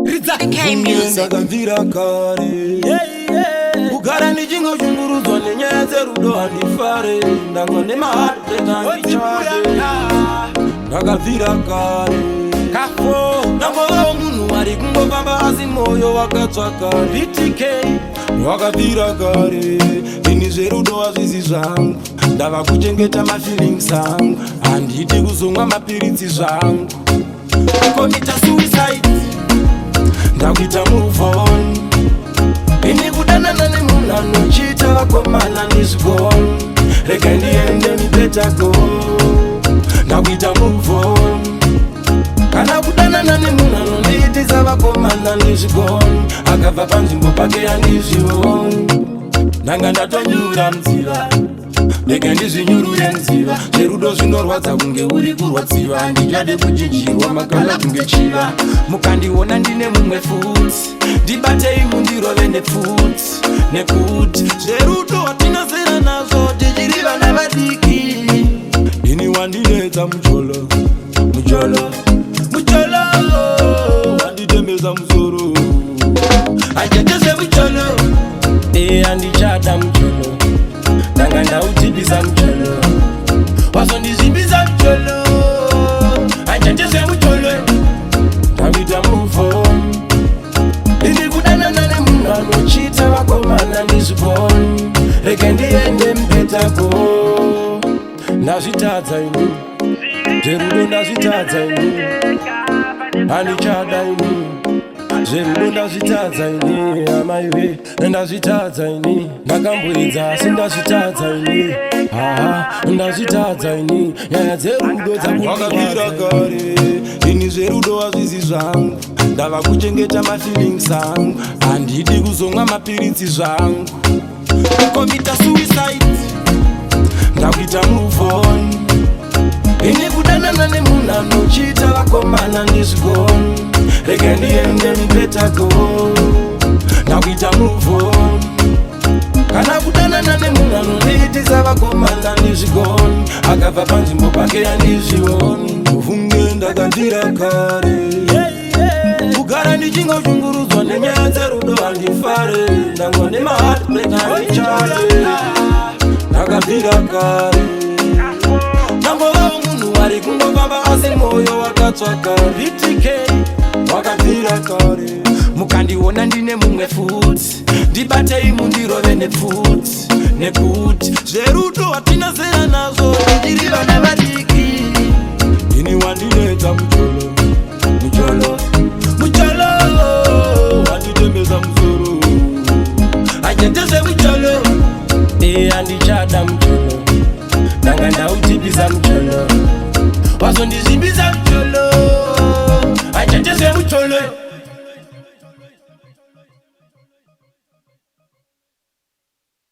BK Music. Kugara nichingo chunguruzwa nenyaya dzerudo handifare ndangone maharte tandichade ndakabvira kare kafo ndangova munhu ari kungofamba asi moyo wakatsvaka BTK wakabvira kare ini zverudo hazvisi zvangu ndava kuchengeta mafeelings angu handidi kuzomwa mapiritsi zvangu komita suicide ndakuita move on ini kudanana nemunhu anochita vakomana ndizvigoni rega ndiende mipetako ndakuita move on kana kudanana nemunhu anondiitisa vakomana ndizvigoni akabva panzvimbo pake handizvioni ndanga ndatonyura mudziva rega ndizvinyurure mudziva zverudo zvinorwadza kunge uri kurwadziva handichade kuchinjirwa makala kunge chiva mukandiona ndine mumwe futi ndibatei mundirove nepfuti nekuti zverudo hatinazera nazvo tichiri vana vadiki ini wandinetsa mucholo wanditembesa musoro handiteze mucholo handichada mucholo ndanga ndautibisa mucholo wazondizimbisa mucholo handiteze mucholo ndavita mufo ini kudanana nemunhu anochita vakomana ndizvigoni rege ndiende mupetako ndazvitadza ini zverudo ndazvitadza ini handichada ini zverudo ndazvitadza ini amaiwe ndazvitadza ini ndakamboedza asi ndazvitadza ini ndazvitadza ini nyaya dzerudo dzakuvakabvira kare ini zverudo hazvisi zvangu ndava kuchengeta mafeelings angu handidi kuzomwa mapiritsi zvangu komita suicide ndakuita move on ini kudanana nemunhu anochita vakomana ndizvigoni rega ndiende mipetako ndakuita move on kana kudanana nemunhu anondiitisa vakomana ndizvigoni akabva panzvimbo pake handizvioni ufunge ndakabvira kare kugara ndichingoshungurudzwa nenyaya dzerudo handifare ndangone maheartbreak handichade ndakabvira kare ndangova munhu ari kungofamba asi moyo wakatsvaka BTK wakabvira kare mukandiona ndine mumwe futi ndibatei mundirove nepfuti nekuti zverudo hatinazera nazvo tichiri vana vadiki ini wandinetsa mucholo wanditembesa musoro handiteze mucholo handichada mucholo ndanga ndautibisa mucholo wazondizimbisa mucholo